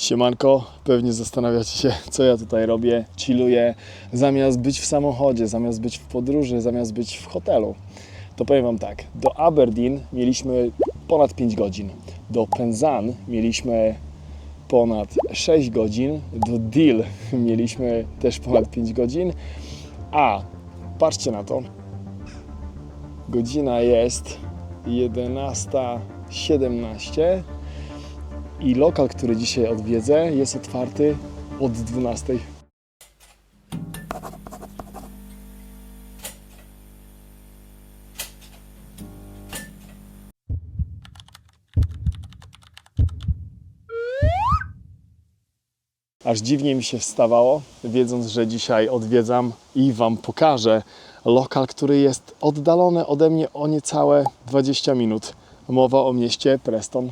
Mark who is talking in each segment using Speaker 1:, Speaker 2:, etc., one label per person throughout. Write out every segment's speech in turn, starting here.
Speaker 1: Siemanko, pewnie zastanawiacie się, co ja tutaj robię. Chilluję, zamiast być w samochodzie, zamiast być w podróży, zamiast być w hotelu. To powiem Wam tak, do Aberdeen mieliśmy ponad 5 godzin, do Penzan mieliśmy ponad 6 godzin, do Deal mieliśmy też ponad 5 godzin, a patrzcie na to, godzina jest 11:17 i lokal, który dzisiaj odwiedzę, jest otwarty od 12:00. Aż dziwnie mi się wstawało, wiedząc, że dzisiaj odwiedzam i Wam pokażę lokal, który jest oddalony ode mnie o niecałe 20 minut. Mowa o mieście Preston.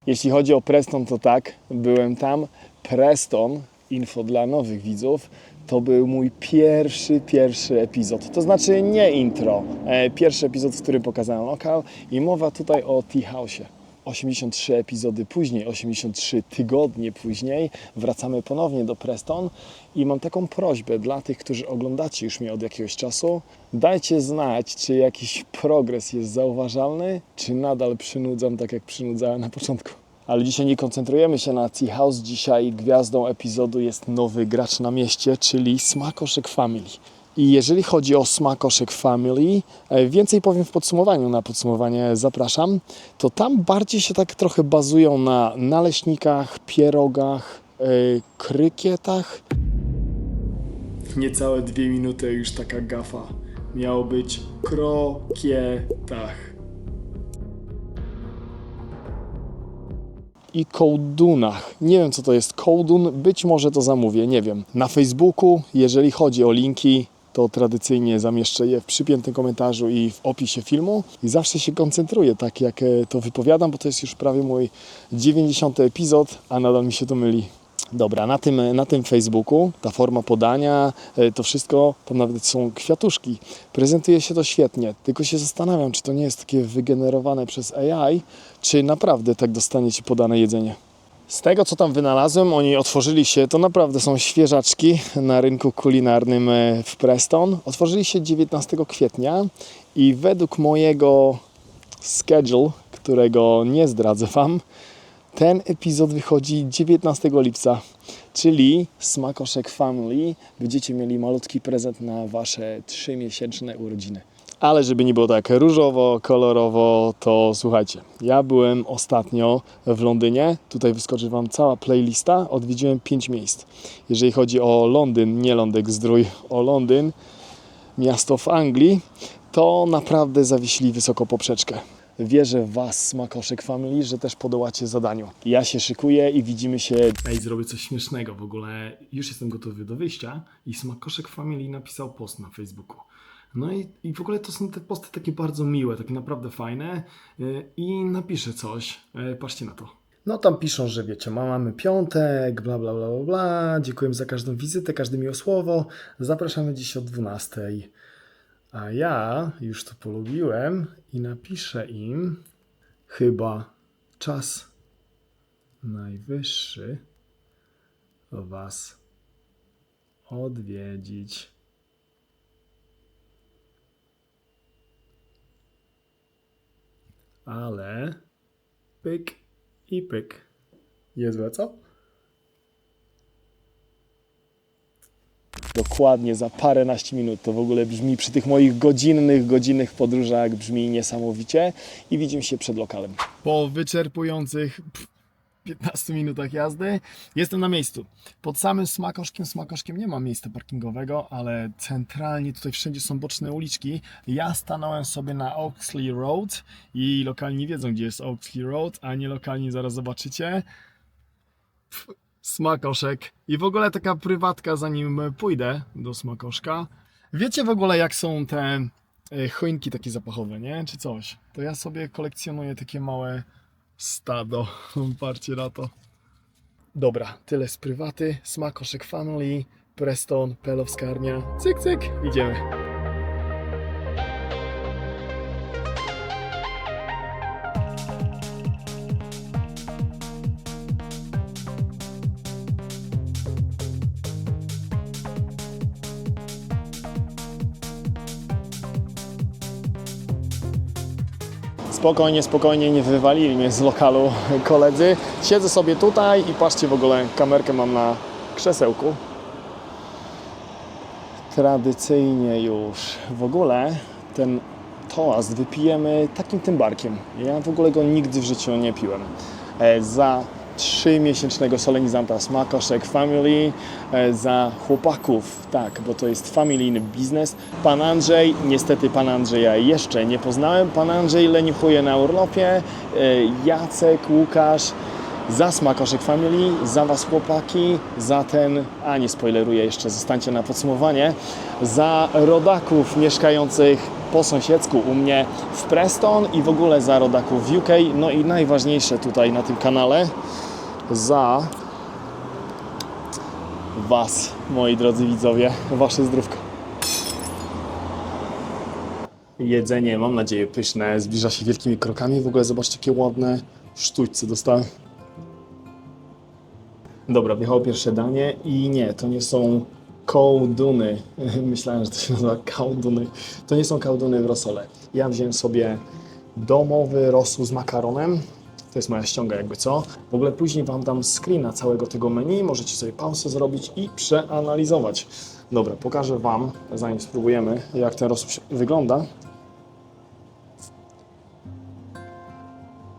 Speaker 1: Jeśli chodzi o Preston, to tak, byłem tam. Preston, info dla nowych widzów, to był mój pierwszy epizod. To znaczy nie intro, pierwszy epizod, w którym pokazałem lokal i mowa tutaj o Tea House'ie. 83 epizody później, 83 tygodnie później wracamy ponownie do Preston i mam taką prośbę dla tych, którzy oglądacie już mnie od jakiegoś czasu. Dajcie znać, czy jakiś progres jest zauważalny, czy nadal przynudzam tak jak przynudzałem na początku. Ale dzisiaj nie koncentrujemy się na Tea House. Dzisiaj gwiazdą epizodu jest nowy gracz na mieście, czyli Smakoszek Family. I jeżeli chodzi o Smakoszek Family, więcej powiem w podsumowaniu, na podsumowanie zapraszam, to tam bardziej się tak trochę bazują na naleśnikach, pierogach, krykietach. Niecałe 2 minuty już taka gafa. Miało być krokietach. I kołdunach. Nie wiem, co to jest kołdun, być może to zamówię, nie wiem. Na Facebooku, jeżeli chodzi o linki, to tradycyjnie zamieszczę je w przypiętym komentarzu i w opisie filmu. I zawsze się koncentruję, tak jak to wypowiadam, bo to jest już prawie mój 90. epizod, a nadal mi się to myli. Dobra, na tym Facebooku ta forma podania, to wszystko, tam nawet są kwiatuszki. Prezentuje się to świetnie, tylko się zastanawiam, czy to nie jest takie wygenerowane przez AI, czy naprawdę tak dostaniecie podane jedzenie. Z tego, co tam wynalazłem, oni otworzyli się, to naprawdę są świeżaczki na rynku kulinarnym w Preston. Otworzyli się 19 kwietnia i według mojego schedule, którego nie zdradzę Wam, ten epizod wychodzi 19 lipca, czyli Smakoszek Family. Będziecie mieli malutki prezent na Wasze 3-miesięczne urodziny. Ale żeby nie było tak różowo, kolorowo, to słuchajcie, ja byłem ostatnio w Londynie, tutaj wyskoczy Wam cała playlista, odwiedziłem 5 miejsc. Jeżeli chodzi o Londyn, nie Lądek Zdrój, o Londyn, miasto w Anglii, to naprawdę zawiesili wysoko poprzeczkę. Wierzę w Was, Smakoszek Family, że też podołacie zadaniu. Ja się szykuję i widzimy się... Ej, zrobię coś śmiesznego w ogóle. Już jestem gotowy do wyjścia i Smakoszek Family napisał post na Facebooku. No i w ogóle to są te posty takie bardzo miłe, takie naprawdę fajne i napiszę coś. Patrzcie na to. No tam piszą, że wiecie, mamy piątek, bla bla bla bla bla, dziękujemy za każdą wizytę, każde miłe słowo, zapraszamy dziś o 12:00. A ja już to polubiłem i napiszę im, chyba czas najwyższy Was odwiedzić. Ale pyk i pyk. Niezłe, co? Dokładnie za paręnaście minut. To w ogóle brzmi przy tych moich godzinnych podróżach brzmi niesamowicie i widzimy się przed lokalem. Po wyczerpujących 15 minutach jazdy jestem na miejscu. Pod samym Smakoszkiem nie ma miejsca parkingowego, ale centralnie tutaj wszędzie są boczne uliczki. Ja stanąłem sobie na Oxley Road i lokalni wiedzą, gdzie jest Oxley Road, a nie lokalni zaraz zobaczycie. Smakoszek. I w ogóle taka prywatka, zanim pójdę do Smakoszka. Wiecie w ogóle, jak są te choinki takie zapachowe, nie? Czy coś? To ja sobie kolekcjonuję takie małe stado. Patrzcie na to. Dobra, tyle z prywaty. Smakoszek Family, Preston, Pelowska Armia. Cyk, cyk, idziemy. Spokojnie, spokojnie, nie wywalili mnie z lokalu koledzy. Siedzę sobie tutaj i patrzcie, w ogóle kamerkę mam na krzesełku. Tradycyjnie już w ogóle ten toast wypijemy takim tymbarkiem. Ja w ogóle go nigdy w życiu nie piłem. Za 3-miesięcznego solenizanta Smakoszek Family, za chłopaków, tak, bo to jest familijny biznes. Pan Andrzej, niestety pana Andrzeja jeszcze nie poznałem. Pan Andrzej leniuchuje na urlopie, Jacek, Łukasz, za Smakoszek Family, za was chłopaki, za ten, a nie spoileruję jeszcze, zostańcie na podsumowanie, za rodaków mieszkających po sąsiedzku u mnie w Preston i w ogóle za rodaków w UK, no i najważniejsze tutaj na tym kanale, za was, moi drodzy widzowie, wasze zdrówko. Jedzenie, mam nadzieję, pyszne, zbliża się wielkimi krokami. W ogóle zobaczcie, jakie ładne sztućce dostałem. Dobra, wjechało pierwsze danie i nie, to nie są kołduny. Myślałem, że to się nazywa kołduny. To nie są kołduny w rosole. Ja wziąłem sobie domowy rosół z makaronem. To jest moja ściąga jakby co. W ogóle później wam dam screena całego tego menu. Możecie sobie pauzę zrobić i przeanalizować. Dobra, pokażę wam, zanim spróbujemy, jak ten rosół wygląda.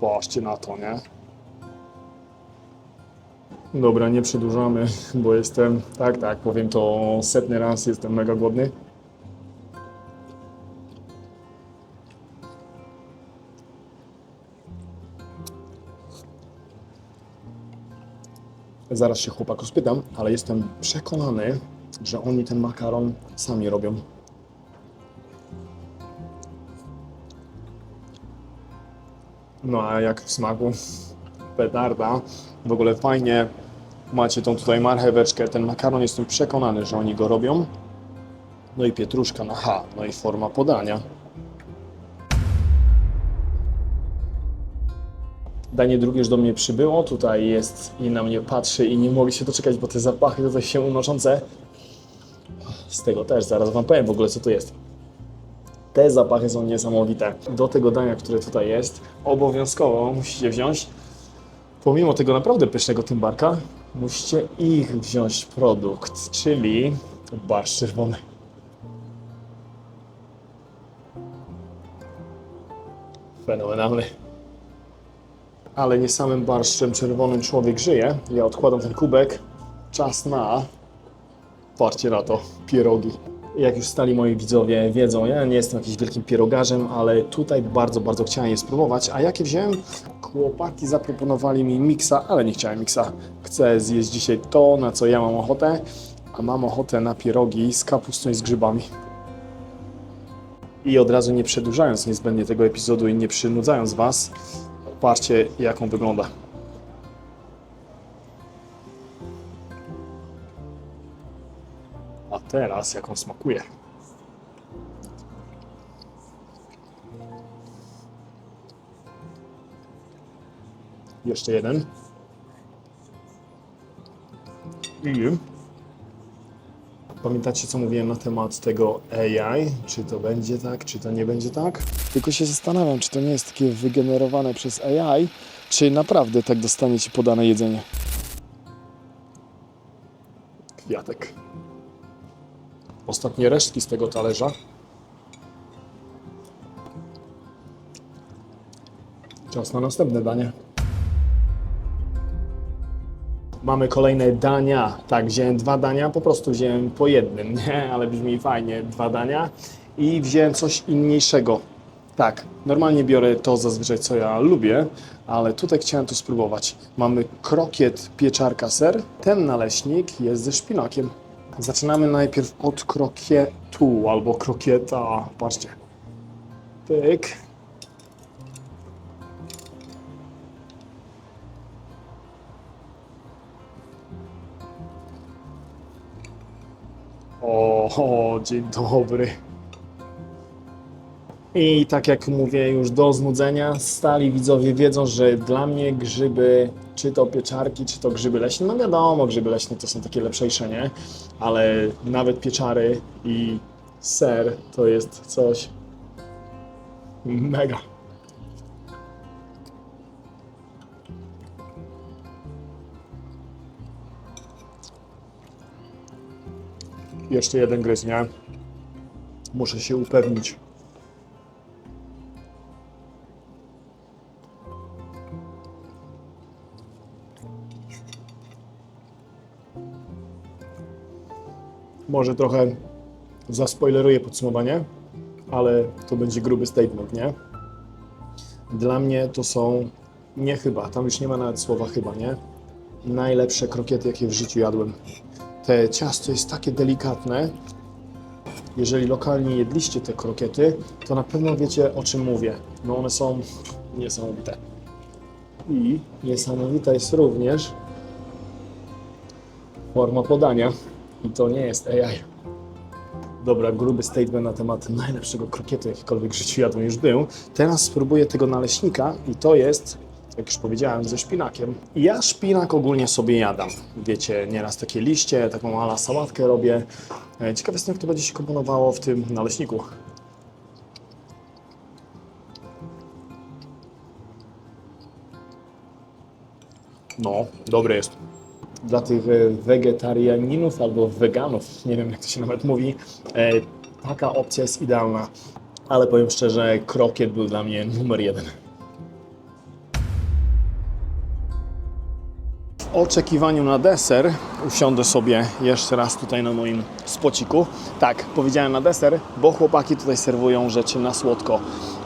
Speaker 1: Patrzcie na to, nie? Dobra, nie przedłużamy, bo jestem, tak, powiem to setny raz, jestem mega głodny. Zaraz się chłopaku spytam, ale jestem przekonany, że oni ten makaron sami robią. No a jak w smaku? Petarda. W ogóle fajnie macie tą tutaj marcheweczkę, ten makaron, jestem przekonany, że oni go robią. No i pietruszka na H, no i forma podania. Danie drugie już do mnie przybyło, tutaj jest i na mnie patrzy i nie mogę się doczekać, bo te zapachy tutaj się unoszące. Z tego też zaraz wam powiem w ogóle, co to jest. Te zapachy są niesamowite. Do tego dania, które tutaj jest, obowiązkowo musicie wziąć, pomimo tego naprawdę pysznego tymbarka, musicie ich wziąć produkt, czyli barszcz czerwony. Fenomenalny. Ale nie samym barszczem czerwonym człowiek żyje. Ja odkładam ten kubek. Czas na, patrzcie na to, pierogi. Jak już stali moi widzowie wiedzą, ja nie jestem jakimś wielkim pierogarzem, ale tutaj bardzo, bardzo chciałem je spróbować. A jakie wziąłem? Chłopaki zaproponowali mi miksa, ale nie chciałem miksa. Chcę zjeść dzisiaj to, na co ja mam ochotę, a mam ochotę na pierogi z kapustą i z grzybami. I od razu nie przedłużając niezbędnie tego epizodu i nie przynudzając was, patrzcie, jak on wygląda. A teraz jak on smakuje. Jeszcze jeden. I pamiętacie, co mówiłem na temat tego AI? Czy to będzie tak, czy to nie będzie tak? Tylko się zastanawiam, czy to nie jest takie wygenerowane przez AI, czy naprawdę tak dostaniecie podane jedzenie. Kwiatek. Ostatnie resztki z tego talerza. Czas na następne danie. Mamy kolejne dania. Tak, wziąłem 2 dania, po prostu wziąłem po jednym, nie? Ale brzmi fajnie, 2 dania. I wziąłem coś inniejszego. Tak, normalnie biorę to zazwyczaj, co ja lubię, ale tutaj chciałem to spróbować. Mamy krokiet pieczarka ser. Ten naleśnik jest ze szpinakiem. Zaczynamy najpierw od krokietu albo krokieta. Patrzcie. Pyk. O, dzień dobry. I tak jak mówię, już do znudzenia, stali widzowie wiedzą, że dla mnie grzyby, czy to pieczarki, czy to grzyby leśne, no wiadomo, grzyby leśne to są takie lepszejsze, nie? Ale nawet pieczary i ser to jest coś mega. Jeszcze jeden gryz, nie? Muszę się upewnić. Może trochę zaspoileruję podsumowanie, ale to będzie gruby statement, nie? Dla mnie to są, nie chyba, tam już nie ma nawet słowa chyba, nie? Najlepsze krokiety, jakie w życiu jadłem. Te ciasto jest takie delikatne. Jeżeli lokalnie jedliście te krokiety, to na pewno wiecie, o czym mówię. No one są niesamowite. I niesamowita jest również forma podania. I to nie jest AI. Dobra, gruby statement na temat najlepszego krokietu, jakikolwiek w życiu jadłem już był. Teraz spróbuję tego naleśnika i to jest, jak już powiedziałem, ze szpinakiem. I ja szpinak ogólnie sobie jadam. Wiecie, nieraz takie liście, taką ala sałatkę robię. Ciekawe jestem, jak to będzie się komponowało w tym naleśniku. No, dobre jest. Dla tych wegetarianinów albo weganów, nie wiem jak to się nawet mówi, taka opcja jest idealna. Ale powiem szczerze, krokiet był dla mnie numer 1. W oczekiwaniu na deser usiądę sobie jeszcze raz tutaj na moim spociku. Tak, powiedziałem na deser, bo chłopaki tutaj serwują rzeczy na słodko.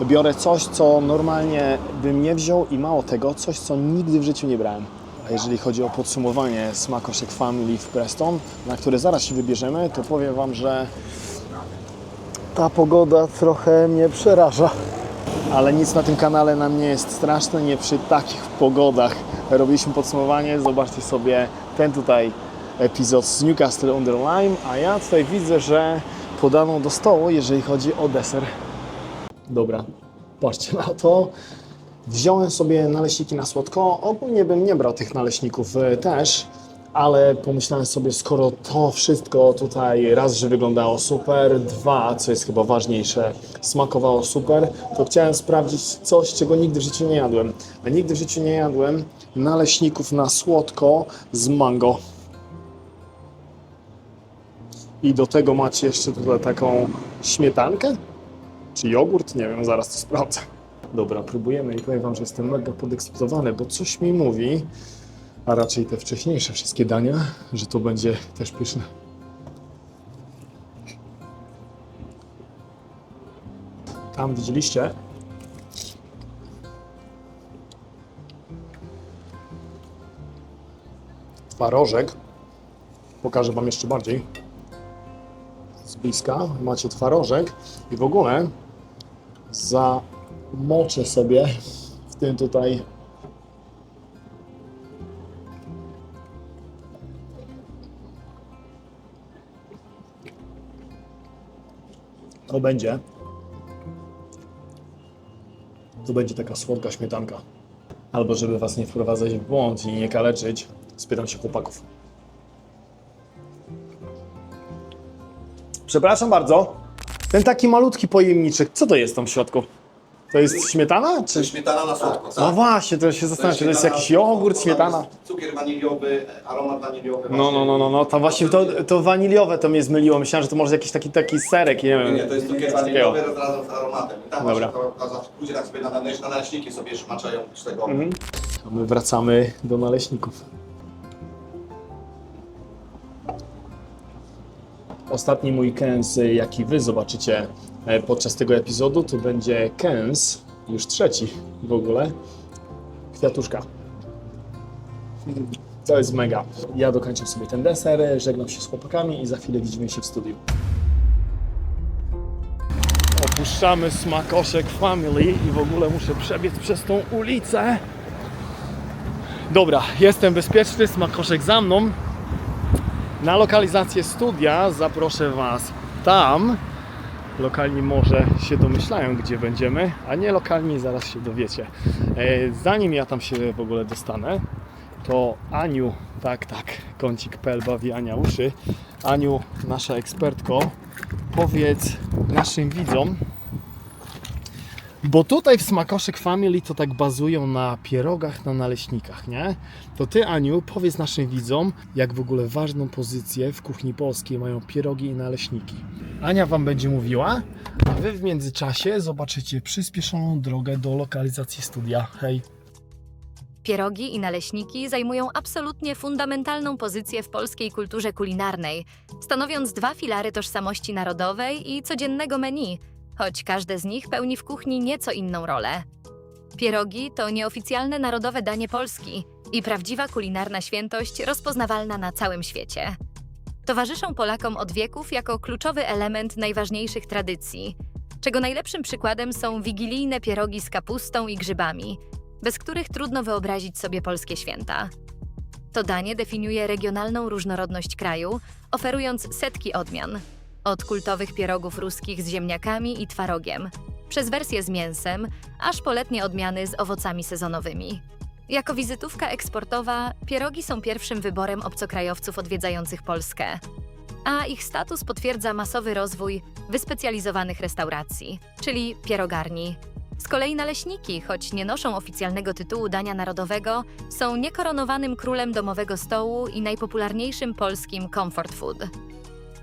Speaker 1: Biorę coś, co normalnie bym nie wziął i mało tego, coś, co nigdy w życiu nie brałem. A jeżeli chodzi o podsumowanie Smakoszek Family w Preston, na które zaraz się wybierzemy, to powiem Wam, że ta pogoda trochę mnie przeraża. Ale nic na tym kanale nam nie jest straszne, nie przy takich pogodach. Robiliśmy podsumowanie, zobaczcie sobie ten tutaj epizod z Newcastle under Lyme, a ja tutaj widzę, że podano do stołu, jeżeli chodzi o deser. Dobra, patrzcie na to. Wziąłem sobie naleśniki na słodko. Ogólnie bym nie brał tych naleśników też, ale pomyślałem sobie, skoro to wszystko tutaj raz, że wyglądało super, dwa, co jest chyba ważniejsze, smakowało super, to chciałem sprawdzić coś, czego nigdy w życiu nie jadłem. A nigdy w życiu nie jadłem naleśników na słodko z mango. I do tego macie jeszcze tutaj taką śmietankę? Czy jogurt? Nie wiem, zaraz to sprawdzę. Dobra, próbujemy i powiem Wam, że jestem mega podekscytowany, bo coś mi mówi, a raczej te wcześniejsze wszystkie dania, że to będzie też pyszne. Tam widzieliście? Twarożek. Pokażę Wam jeszcze bardziej. Z bliska macie twarożek i w ogóle zamoczę sobie w tym tutaj to będzie taka słodka śmietanka. Albo żeby Was nie wprowadzać w błąd i nie kaleczyć, spytam się chłopaków. Przepraszam bardzo, ten taki malutki pojemniczek, co to jest tam w środku? To jest śmietana? Czy...
Speaker 2: Śmietana na słodko, tak?
Speaker 1: No właśnie, to się zastanawiam, czy to jest jakiś jogurt, śmietana?
Speaker 2: Cukier waniliowy, aromat waniliowy.
Speaker 1: No, to właśnie to waniliowe to mnie zmyliło. Myślałem, że to może jakiś taki serek, nie wiem.
Speaker 2: Nie, to jest cukier waniliowy razem z aromatem. I tam
Speaker 1: Dobra.
Speaker 2: ludzie tak sobie na naleśniki sobie szmaczają z tego.
Speaker 1: A my wracamy do naleśników. Ostatni mój kęs, jaki Wy zobaczycie podczas tego epizodu, to będzie kęs, już trzeci w ogóle, kwiatuszka. To jest mega. Ja dokończę sobie ten deser, żegnam się z chłopakami i za chwilę widzimy się w studiu. Opuszczamy Smakoszek Family i w ogóle muszę przebiec przez tą ulicę. Dobra, jestem bezpieczny, Smakoszek za mną. Na lokalizację studia zaproszę Was tam. Lokalni może się domyślają, gdzie będziemy, a nie lokalni zaraz się dowiecie. Zanim ja tam się w ogóle dostanę, to Aniu, tak, kącik.pl bawi Ania uszy. Aniu, nasza ekspertko, powiedz naszym widzom, Bo tutaj w Smakoszek Family to tak bazują na pierogach, na naleśnikach, nie? To Ty, Aniu, powiedz naszym widzom, jak w ogóle ważną pozycję w kuchni polskiej mają pierogi i naleśniki. Ania Wam będzie mówiła, a Wy w międzyczasie zobaczycie przyspieszoną drogę do lokalizacji studia. Hej!
Speaker 3: Pierogi i naleśniki zajmują absolutnie fundamentalną pozycję w polskiej kulturze kulinarnej, stanowiąc dwa filary tożsamości narodowej i codziennego menu, choć każde z nich pełni w kuchni nieco inną rolę. Pierogi to nieoficjalne narodowe danie Polski i prawdziwa kulinarna świętość rozpoznawalna na całym świecie. Towarzyszą Polakom od wieków jako kluczowy element najważniejszych tradycji, czego najlepszym przykładem są wigilijne pierogi z kapustą i grzybami, bez których trudno wyobrazić sobie polskie święta. To danie definiuje regionalną różnorodność kraju, oferując setki odmian. Od kultowych pierogów ruskich z ziemniakami i twarogiem, przez wersje z mięsem, aż po letnie odmiany z owocami sezonowymi. Jako wizytówka eksportowa, pierogi są pierwszym wyborem obcokrajowców odwiedzających Polskę, a ich status potwierdza masowy rozwój wyspecjalizowanych restauracji, czyli pierogarni. Z kolei naleśniki, choć nie noszą oficjalnego tytułu dania narodowego, są niekoronowanym królem domowego stołu i najpopularniejszym polskim comfort food.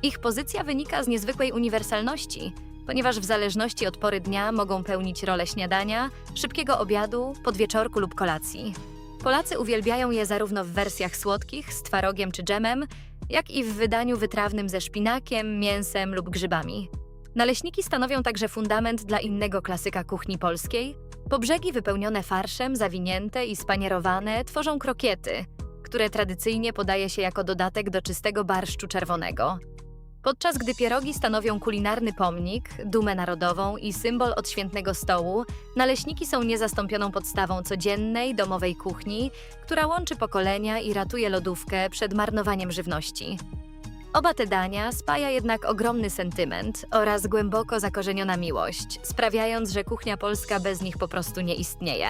Speaker 3: Ich pozycja wynika z niezwykłej uniwersalności, ponieważ w zależności od pory dnia mogą pełnić rolę śniadania, szybkiego obiadu, podwieczorku lub kolacji. Polacy uwielbiają je zarówno w wersjach słodkich z twarogiem czy dżemem, jak i w wydaniu wytrawnym ze szpinakiem, mięsem lub grzybami. Naleśniki stanowią także fundament dla innego klasyka kuchni polskiej. Po brzegi wypełnione farszem, zawinięte i spanierowane tworzą krokiety, które tradycyjnie podaje się jako dodatek do czystego barszczu czerwonego. Podczas gdy pierogi stanowią kulinarny pomnik, dumę narodową i symbol odświętnego stołu, naleśniki są niezastąpioną podstawą codziennej, domowej kuchni, która łączy pokolenia i ratuje lodówkę przed marnowaniem żywności. Oba te dania spaja jednak ogromny sentyment oraz głęboko zakorzeniona miłość, sprawiając, że kuchnia polska bez nich po prostu nie istnieje.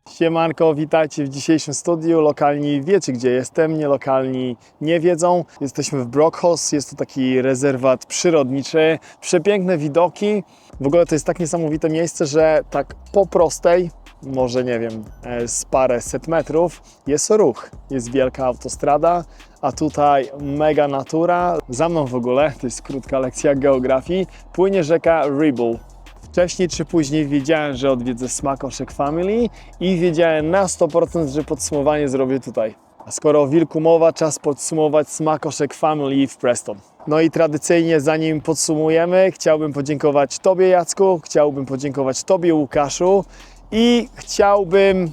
Speaker 1: Siemanko, witajcie w dzisiejszym studiu. Lokalni wiecie, gdzie jestem, nielokalni nie wiedzą. Jesteśmy w Brockhouse, jest to taki rezerwat przyrodniczy, przepiękne widoki. W ogóle to jest tak niesamowite miejsce, że tak po prostej, może nie wiem, z paręset metrów jest ruch. Jest wielka autostrada, a tutaj mega natura. Za mną w ogóle, to jest krótka lekcja geografii, płynie rzeka Ribble. Wcześniej czy później wiedziałem, że odwiedzę Smakoszek Family i wiedziałem na 100%, że podsumowanie zrobię tutaj. A skoro o wilku mowa, czas podsumować Smakoszek Family w Preston. No i tradycyjnie, zanim podsumujemy, chciałbym podziękować Tobie, Jacku, chciałbym podziękować Tobie, Łukaszu i chciałbym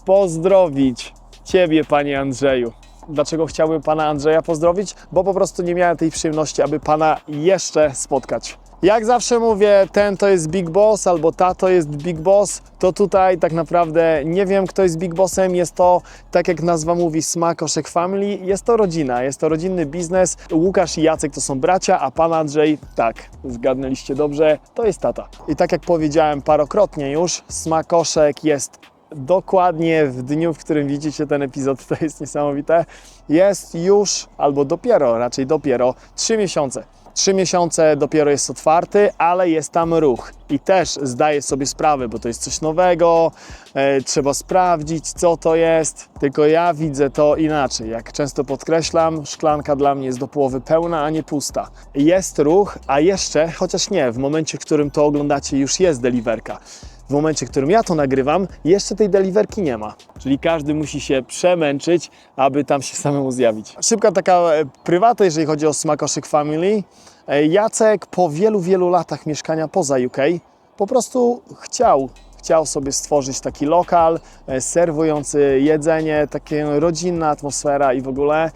Speaker 1: pozdrowić Ciebie, Panie Andrzeju. Dlaczego chciałbym Pana Andrzeja pozdrowić? Bo po prostu nie miałem tej przyjemności, aby Pana jeszcze spotkać. Jak zawsze mówię, ten to jest Big Boss albo ta to jest Big Boss, to tutaj tak naprawdę nie wiem, kto jest Big Bossem. Jest to, tak jak nazwa mówi, Smakoszek Family, jest to rodzina, jest to rodzinny biznes. Łukasz i Jacek to są bracia, a Pan Andrzej, tak, zgadnęliście dobrze, to jest tata. I tak jak powiedziałem parokrotnie już, Smakoszek jest dokładnie w dniu, w którym widzicie ten epizod, to jest niesamowite, jest już, albo dopiero, raczej dopiero 3 miesiące. 3 miesiące dopiero jest otwarty, ale jest tam ruch i też zdaję sobie sprawę, bo to jest coś nowego, trzeba sprawdzić, co to jest, tylko ja widzę to inaczej. Jak często podkreślam, szklanka dla mnie jest do połowy pełna, a nie pusta. Jest ruch, a jeszcze, chociaż nie, w momencie, w którym to oglądacie, już jest deliverka. W momencie, w którym ja to nagrywam, jeszcze tej deliverki nie ma. Czyli każdy musi się przemęczyć, aby tam się samemu zjawić. Szybka taka prywata, jeżeli chodzi o Smakoszek Family. Jacek po wielu latach mieszkania poza UK po prostu chciał sobie stworzyć taki lokal serwujący jedzenie, taka rodzinna atmosfera i w ogóle.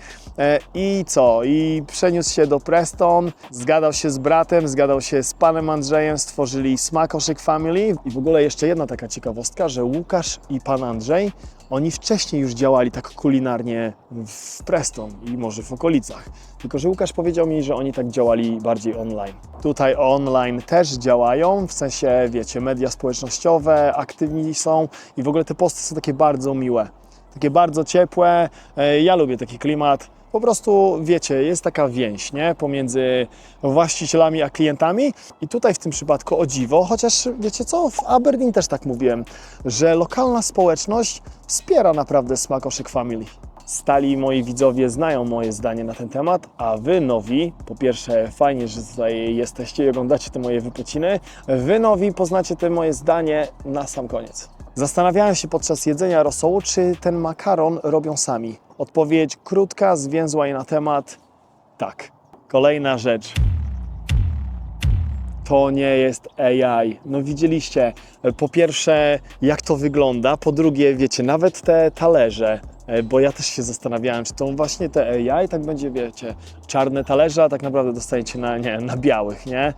Speaker 1: I co? I przeniósł się do Preston, zgadał się z bratem, zgadał się z panem Andrzejem, stworzyli Smakoszek Family. I w ogóle jeszcze jedna taka ciekawostka, że Łukasz i pan Andrzej, oni wcześniej już działali tak kulinarnie w Preston i może w okolicach. Tylko że Łukasz powiedział mi, że oni tak działali bardziej online. Tutaj online też działają, w sensie, wiecie, media społecznościowe, aktywni są i w ogóle te posty są takie bardzo miłe. Takie bardzo ciepłe, ja lubię taki klimat. Po prostu, wiecie, jest taka więź, nie? Pomiędzy właścicielami a klientami i tutaj w tym przypadku o dziwo, chociaż wiecie co, w Aberdeen też tak mówiłem, że lokalna społeczność wspiera naprawdę Smakoszek Family. Stali moi widzowie znają moje zdanie na ten temat, a wy nowi, po pierwsze fajnie, że tutaj jesteście i oglądacie te moje wypociny, wy nowi poznacie te moje zdanie na sam koniec. Zastanawiałem się podczas jedzenia rosołu, czy ten makaron robią sami. Odpowiedź krótka, zwięzła i na temat tak. Kolejna rzecz. To nie jest AI. No widzieliście, po pierwsze jak to wygląda, po drugie wiecie, nawet te talerze, bo ja też się zastanawiałem, czy to właśnie te AI tak będzie, wiecie, czarne talerze, a tak naprawdę dostajecie na białych, nie?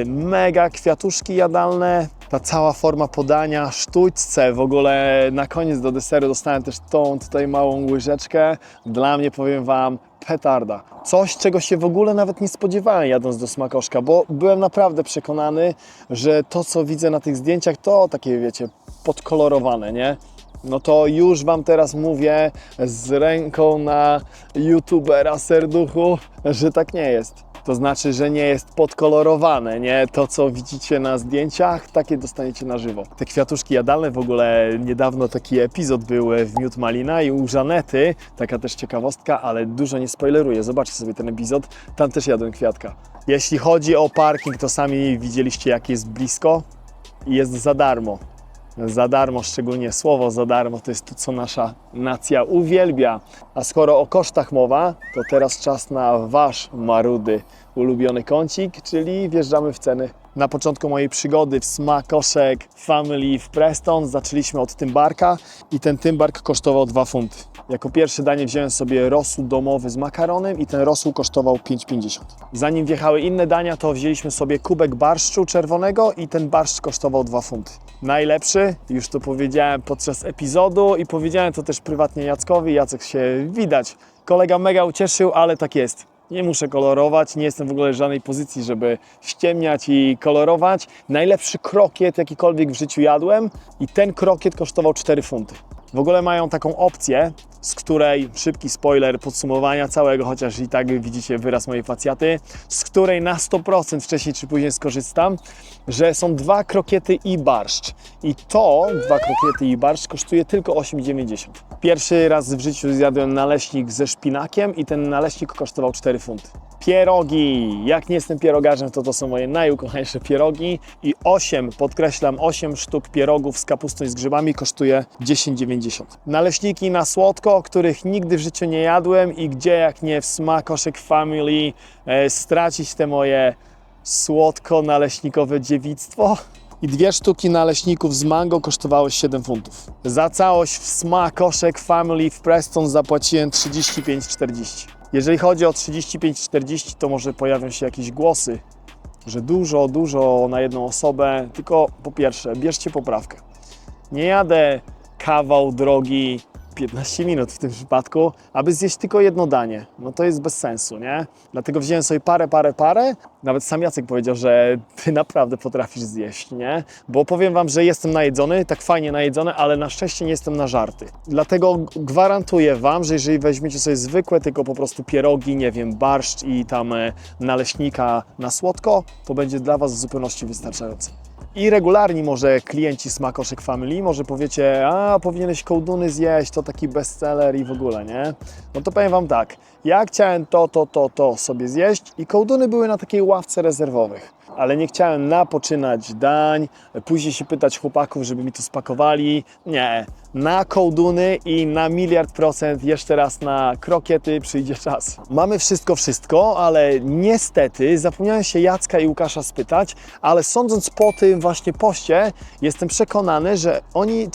Speaker 1: Mega kwiatuszki jadalne, ta cała forma podania, sztućce, w ogóle na koniec do deseru dostałem też tą tutaj małą łyżeczkę. Dla mnie, powiem Wam, petarda. Coś, czego się w ogóle nawet nie spodziewałem jadąc do Smakoszka, bo byłem naprawdę przekonany, że to, co widzę na tych zdjęciach, to takie, wiecie, podkolorowane, nie? No to już Wam teraz mówię z ręką na youtubera serduchu, że tak nie jest. To znaczy, że nie jest podkolorowane, nie? To, co widzicie na zdjęciach, takie dostaniecie na żywo. Te kwiatuszki jadalne, w ogóle niedawno taki epizod był w Miód Malina i u Żanety, taka też ciekawostka, ale dużo nie spoileruję, zobaczcie sobie ten epizod, tam też jadłem kwiatka. Jeśli chodzi o parking, to sami widzieliście, jak jest blisko i jest za darmo. Za darmo, szczególnie słowo za darmo, to jest to, co nasza nacja uwielbia. A skoro o kosztach mowa, to teraz czas na Wasz marudy ulubiony kącik, czyli wjeżdżamy w ceny. Na początku mojej przygody w Smakoszek Family w Preston zaczęliśmy od tymbarka i ten tymbark kosztował 2 funty. Jako pierwsze danie wziąłem sobie rosół domowy z makaronem i ten rosół kosztował 5,50. Zanim wjechały inne dania, to wzięliśmy sobie kubek barszczu czerwonego i ten barszcz kosztował 2 funty. Najlepszy, już to powiedziałem podczas epizodu i powiedziałem to też prywatnie Jackowi, Jacek się widać. Kolega mega ucieszył, ale tak jest. Nie muszę kolorować, nie jestem w ogóle w żadnej pozycji, żeby ściemniać i kolorować. Najlepszy krokiet, jakikolwiek w życiu jadłem i ten krokiet kosztował 4 funty. W ogóle mają taką opcję, z której, szybki spoiler podsumowania całego, chociaż i tak widzicie wyraz mojej facjaty, z której na 100% wcześniej czy później skorzystam, że są 2 krokiety i barszcz. I to 2 krokiety i barszcz kosztuje tylko 8,90. Pierwszy raz w życiu zjadłem naleśnik ze szpinakiem i ten naleśnik kosztował 4 funty. Pierogi! Jak nie jestem pierogarzem, to są moje najukochańsze pierogi i 8, podkreślam, 8 sztuk pierogów z kapustą i z grzybami kosztuje 10,90. Naleśniki na słodko, których nigdy w życiu nie jadłem i gdzie jak nie w Smakoszek Family stracić te moje słodko-naleśnikowe dziewictwo. I 2 sztuki naleśników z mango kosztowały 7 funtów. Za całość w Smakoszek Family w Preston zapłaciłem 35,40. Jeżeli chodzi o 35,40, to może pojawią się jakieś głosy, że dużo na jedną osobę, tylko po pierwsze, bierzcie poprawkę. Nie jadę kawał drogi 15 minut w tym przypadku, aby zjeść tylko jedno danie. No to jest bez sensu, nie? Dlatego wziąłem sobie parę. Nawet sam Jacek powiedział, że ty naprawdę potrafisz zjeść, nie? Bo powiem Wam, że jestem najedzony, tak fajnie najedzony, ale na szczęście nie jestem na żarty. Dlatego gwarantuję Wam, że jeżeli weźmiecie sobie zwykłe, tylko po prostu pierogi, nie wiem, barszcz i tam naleśnika na słodko, to będzie dla Was w zupełności wystarczające. I regularni może klienci Smakoszek Family, może powiecie, a powinieneś kołduny zjeść, to taki bestseller i w ogóle, nie? No to powiem Wam tak, ja chciałem to sobie zjeść i kołduny były na takiej ławce rezerwowych, ale nie chciałem napoczynać dań, później się pytać chłopaków, żeby mi to spakowali, nie. Na kołduny i na 1,000,000% jeszcze raz na krokiety przyjdzie czas. Mamy wszystko, ale niestety zapomniałem się Jacka i Łukasza spytać, ale sądząc po tym właśnie poście, jestem przekonany, że oni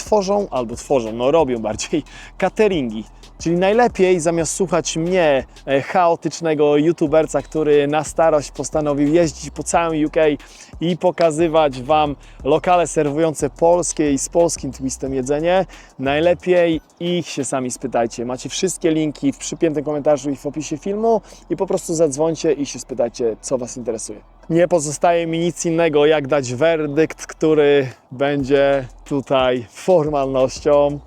Speaker 1: robią bardziej cateringi. Czyli najlepiej zamiast słuchać mnie, chaotycznego youtuberca, który na starość postanowił jeździć po całym UK i pokazywać Wam lokale serwujące polskie i z polskim twistem jedzenie, najlepiej ich się sami spytajcie. Macie wszystkie linki w przypiętym komentarzu i w opisie filmu i po prostu zadzwońcie i się spytajcie, co Was interesuje. Nie pozostaje mi nic innego, jak dać werdykt, który będzie tutaj formalnością.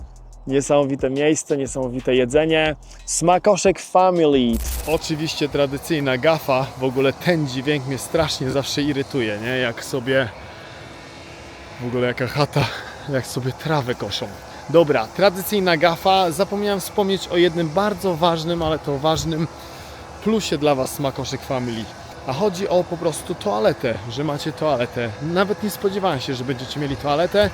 Speaker 1: Niesamowite miejsce, niesamowite jedzenie. Smakoszek Family. Oczywiście tradycyjna gafa. W ogóle ten dźwięk mnie strasznie zawsze irytuje, nie? Jak sobie... W ogóle jaka chata, jak sobie trawę koszą. Dobra, tradycyjna gafa. Zapomniałem wspomnieć o jednym bardzo ważnym, ale to ważnym plusie dla Was Smakoszek Family. A chodzi o po prostu toaletę, że macie toaletę. Nawet nie spodziewałem się, że będziecie mieli toaletę.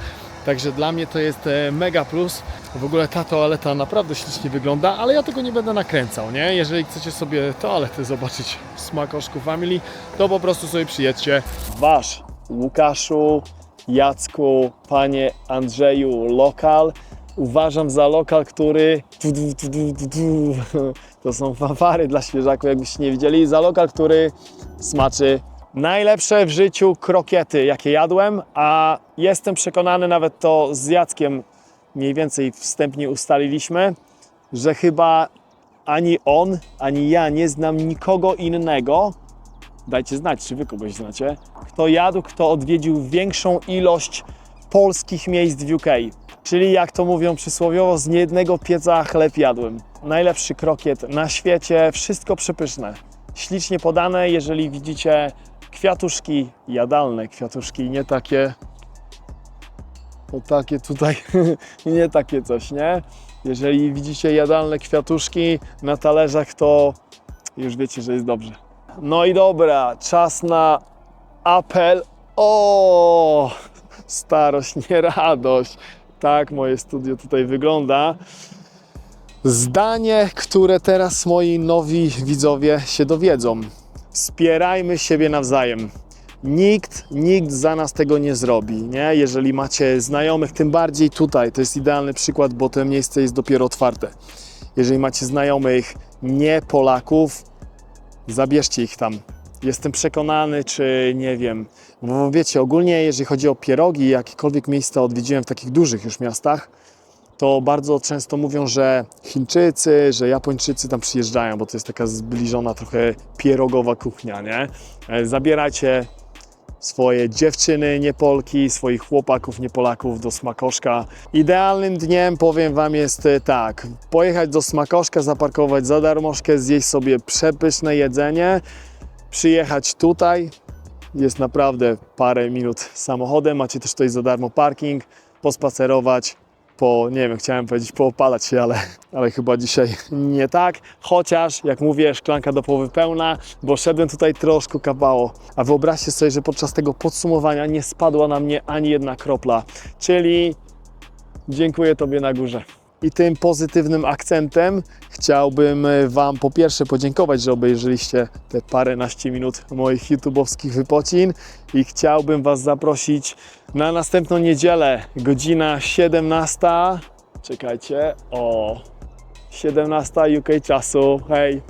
Speaker 1: Także dla mnie to jest mega plus. W ogóle ta toaleta naprawdę ślicznie wygląda, ale ja tego nie będę nakręcał, nie? Jeżeli chcecie sobie toaletę zobaczyć w Smakoszku Family, to po prostu sobie przyjedźcie. Wasz Łukaszu, Jacku, panie Andrzeju, lokal. Uważam za lokal, który... To są fanfary dla świeżaków, jakbyście nie widzieli. Za lokal, który smaczy najlepsze w życiu krokiety, jakie jadłem, a jestem przekonany, nawet to z Jackiem mniej więcej wstępnie ustaliliśmy, że chyba ani on, ani ja nie znam nikogo innego, dajcie znać, czy wy kogoś znacie, kto jadł, kto odwiedził większą ilość polskich miejsc w UK. Czyli jak to mówią przysłowiowo, z niejednego pieca chleb jadłem. Najlepszy krokiet na świecie, wszystko przepyszne. Ślicznie podane, jeżeli widzicie kwiatuszki, jadalne kwiatuszki, nie takie... To takie tutaj, nie takie coś, nie? Jeżeli widzicie jadalne kwiatuszki na talerzach, to już wiecie, że jest dobrze. No i dobra, czas na apel. O, starość, nie radość. Tak moje studio tutaj wygląda. Zdanie, które teraz moi nowi widzowie się dowiedzą. Wspierajmy siebie nawzajem. Nikt za nas tego nie zrobi, nie? Jeżeli macie znajomych, tym bardziej tutaj, to jest idealny przykład, bo to miejsce jest dopiero otwarte. Jeżeli macie znajomych nie Polaków, zabierzcie ich tam. Jestem przekonany, czy nie wiem, bo wiecie, ogólnie jeżeli chodzi o pierogi, jakiekolwiek miejsca odwiedziłem w takich dużych już miastach, to bardzo często mówią, że Chińczycy, że Japończycy tam przyjeżdżają, bo to jest taka zbliżona trochę pierogowa kuchnia, nie? Zabierajcie swoje dziewczyny nie Polki, swoich chłopaków nie Polaków do Smakoszka. Idealnym dniem, powiem Wam, jest tak, pojechać do Smakoszka, zaparkować za darmożkę, zjeść sobie przepyszne jedzenie, przyjechać tutaj, jest naprawdę parę minut samochodem, macie też tutaj za darmo parking, pospacerować, nie wiem, chciałem powiedzieć poopalać się, ale chyba dzisiaj nie tak. Chociaż, jak mówię, szklanka do połowy pełna, bo szedłem tutaj troszkę kapało. A wyobraźcie sobie, że podczas tego podsumowania nie spadła na mnie ani jedna kropla. Czyli dziękuję Tobie na górze. I tym pozytywnym akcentem chciałbym Wam po pierwsze podziękować, że obejrzeliście te paręnaście minut moich YouTube'owskich wypocin i chciałbym Was zaprosić na następną niedzielę, godzina 17. Czekajcie, 17 UK czasu, hej!